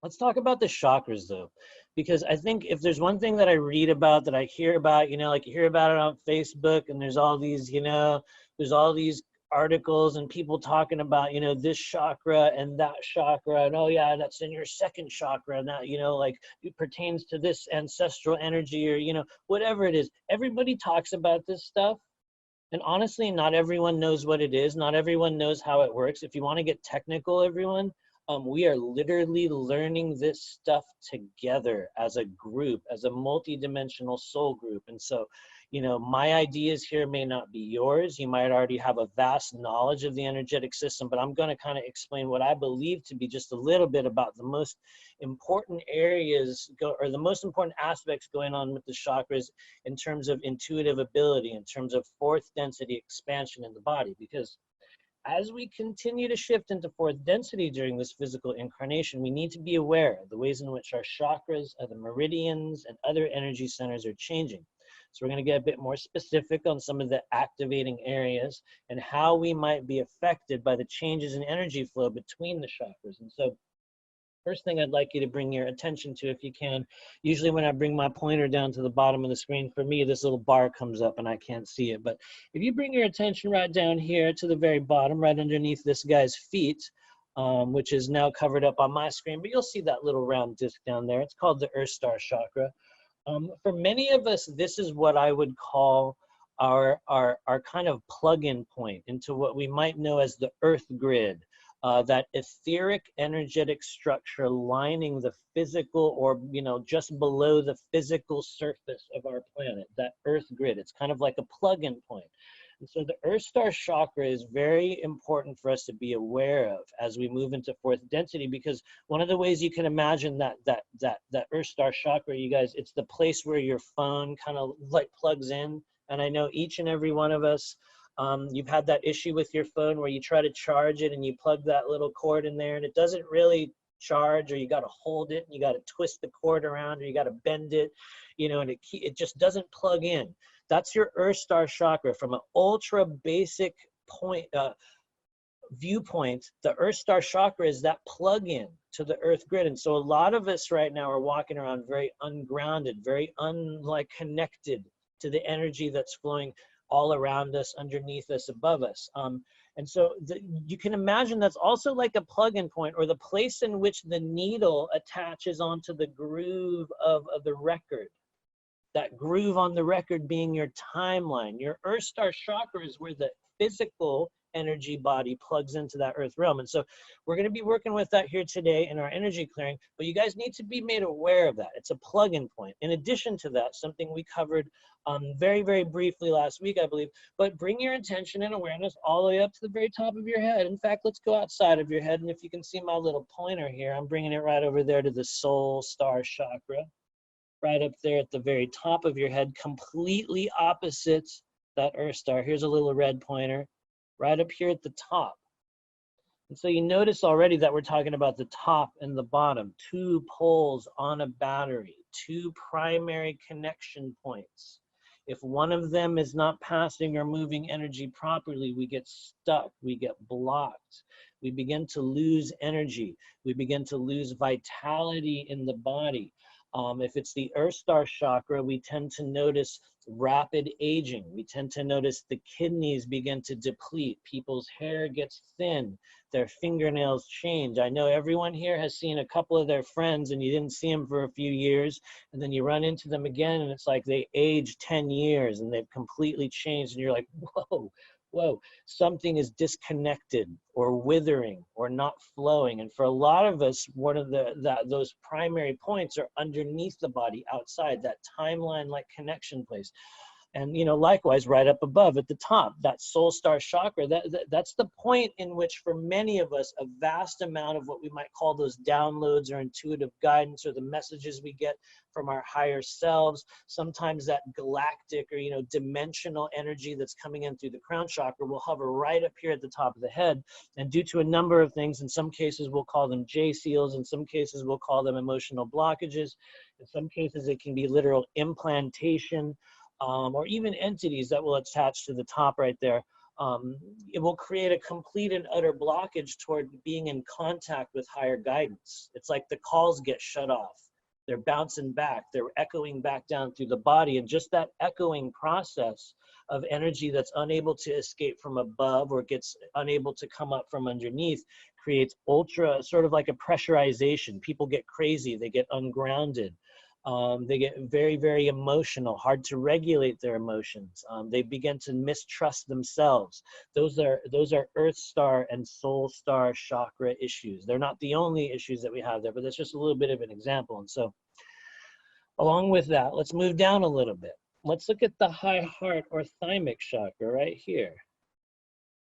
Let's talk about the chakras though, because I think if there's one thing that I read about, that I hear about, you know, like you hear about it on Facebook, and there's all these, you know, there's all these articles and people talking about, you know, this chakra and that chakra, and oh yeah, that's in your second chakra, and that, you know, like it pertains to this ancestral energy, or, you know, whatever it is. Everybody talks about this stuff. And honestly, not everyone knows what it is. Not everyone knows how it works. If you want to get technical, everyone, we are literally learning this stuff together as a group, as a multi-dimensional soul group. And so, you know, my ideas here may not be yours. You might already have a vast knowledge of the energetic system, but I'm going to kind of explain what I believe to be just a little bit about the most important areas or the most important aspects going on with the chakras in terms of intuitive ability, in terms of fourth density expansion in the body. Because as we continue to shift into fourth density during this physical incarnation, we need to be aware of the ways in which our chakras, the meridians, and other energy centers are changing. So we're going to get a bit more specific on some of the activating areas and how we might be affected by the changes in energy flow between the chakras. And so first thing I'd like you to bring your attention to, if you can, usually when I bring my pointer down to the bottom of the screen, for me, this little bar comes up and I can't see it. But if you bring your attention right down here to the very bottom, right underneath this guy's feet, which is now covered up on my screen, but you'll see that little round disc down there. It's called the Earth Star Chakra. For many of us, this is what I would call our kind of plug-in point into what we might know as the Earth grid. That etheric energetic structure lining the physical, or, you know, just below the physical surface of our planet, that Earth grid. It's kind of like a plug-in point. And so the Earth Star Chakra is very important for us to be aware of as we move into fourth density, because one of the ways you can imagine that Earth Star Chakra, you guys, it's the place where your phone kind of like plugs in. And I know each and every one of us, you've had that issue with your phone where you try to charge it and you plug that little cord in there and it doesn't really charge, or you got to hold it and you got to twist the cord around, or you got to bend it, you know, and it just doesn't plug in. That's your Earth Star Chakra. From an ultra basic viewpoint, the Earth Star Chakra is that plug-in to the Earth grid. And so a lot of us right now are walking around very ungrounded, very connected to the energy that's flowing all around us, underneath us, above us. And so you can imagine that's also like a plug-in point, or the place in which the needle attaches onto the groove of the record. That groove on the record being your timeline. Your Earth Star Chakra is where the physical energy body plugs into that earth realm. And so we're going to be working with that here today in our energy clearing, but you guys need to be made aware of that. It's a plug-in point. In addition to that, something we covered very, very briefly last week, I believe, but bring your attention and awareness all the way up to the very top of your head. In fact, let's go outside of your head. And if you can see my little pointer here, I'm bringing it right over there to the Soul Star Chakra, right up there at the very top of your head, completely opposite that Earth Star. Here's a little red pointer right up here at the top. And so you notice already that we're talking about the top and the bottom, two poles on a battery, two primary connection points. If one of them is not passing or moving energy properly, we get stuck, we get blocked. We begin to lose energy. We begin to lose vitality in the body. If it's the Earth Star Chakra, we tend to notice rapid aging. We tend to notice the kidneys begin to deplete. People's hair gets thin. Their fingernails change. I know everyone here has seen a couple of their friends and you didn't see them for a few years, and then you run into them again and it's like they aged 10 years and they've completely changed, and you're like, whoa, something is disconnected or withering or not flowing. And for a lot of us, one of those primary points are underneath the body, outside that timeline like connection place. And, you know, likewise, right up above at the top, that Soul Star Chakra, that's the point in which for many of us, a vast amount of what we might call those downloads or intuitive guidance, or the messages we get from our higher selves, sometimes that galactic or, you know, dimensional energy that's coming in through the crown chakra will hover right up here at the top of the head. And due to a number of things, in some cases we'll call them J seals, in some cases we'll call them emotional blockages, in some cases it can be literal implantation, or even entities that will attach to the top right there it will create a complete and utter blockage toward being in contact with higher guidance. It's like the calls get shut off. They're bouncing back, they're echoing back down through the body, and just that echoing process of energy that's unable to escape from above or gets unable to come up from underneath creates ultra, sort of like a pressurization. People get crazy, they get ungrounded. They get very, very emotional, hard to regulate their emotions. They begin to mistrust themselves. Those are Earth Star and Soul Star chakra issues. They're not the only issues that we have there, but that's just a little bit of an example. And so along with that, let's move down a little bit. Let's look at the high heart or thymic chakra right here.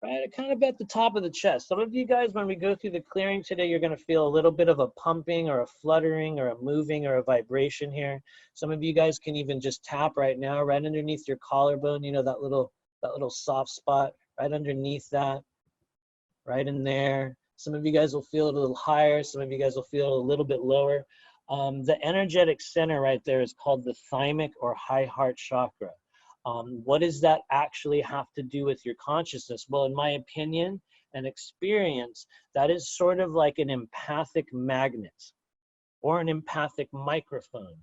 Right, kind of at the top of the chest. Some of you guys, when we go through the clearing today, you're going to feel a little bit of a pumping or a fluttering or a moving or a vibration here. Some of you guys can even just tap right now, right underneath your collarbone. You know, that little soft spot right underneath that, right in there. Some of you guys will feel it a little higher. Some of you guys will feel it a little bit lower. The energetic center right there is called the thymic or high heart chakra. What does that actually have to do with your consciousness? Well, in my opinion and experience, that is sort of like an empathic magnet or an empathic microphone.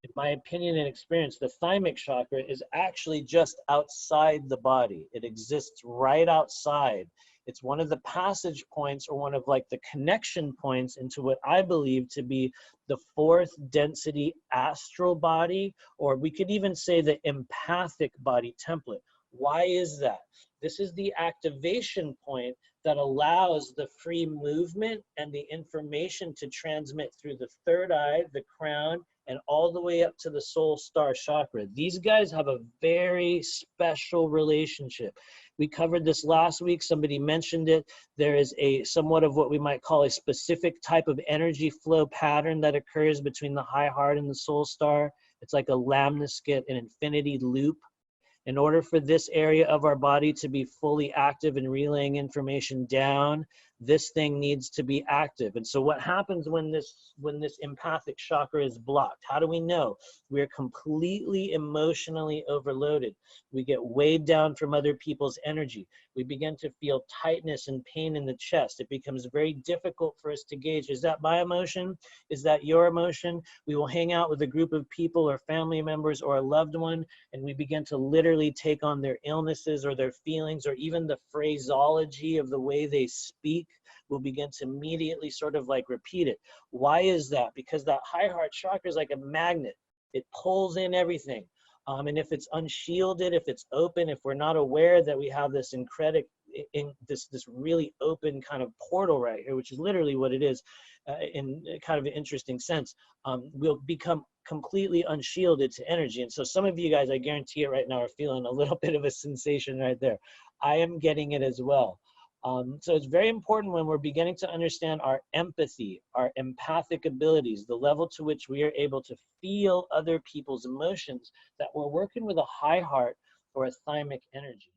In my opinion and experience, the thymic chakra is actually just outside the body. It exists right outside. It's one of the passage points or one of like the connection points into what I believe to be the fourth density astral body, or we could even say the empathic body template. Why is that? This is the activation point that allows the free movement and the information to transmit through the third eye, the crown, and all the way up to the soul star chakra. These guys have a very special relationship. We covered this last week. Somebody mentioned it. There is a somewhat of what we might call a specific type of energy flow pattern that occurs between the high heart and the soul star. It's like a lemniscate, an infinity loop. In order for this area of our body to be fully active and relaying information down, this thing needs to be active. And so what happens when this empathic chakra is blocked? How do we know? We're completely emotionally overloaded. We get weighed down from other people's energy. We begin to feel tightness and pain in the chest. It becomes very difficult for us to gauge, is that my emotion? Is that your emotion? We will hang out with a group of people or family members or a loved one, and we begin to literally take on their illnesses or their feelings, or even the phraseology of the way they speak. We'll begin to immediately sort of like repeat it. Why is that? Because that high heart chakra is like a magnet. It pulls in everything. And if it's unshielded, if it's open, if we're not aware that we have this this really open kind of portal right here, which is literally what it is, in kind of an interesting sense, we'll become completely unshielded to energy. And so some of you guys, I guarantee it right now, are feeling a little bit of a sensation right there. I am getting it as well. So it's very important when we're beginning to understand our empathy, our empathic abilities, the level to which we are able to feel other people's emotions, that we're working with a high heart or a thymic energy.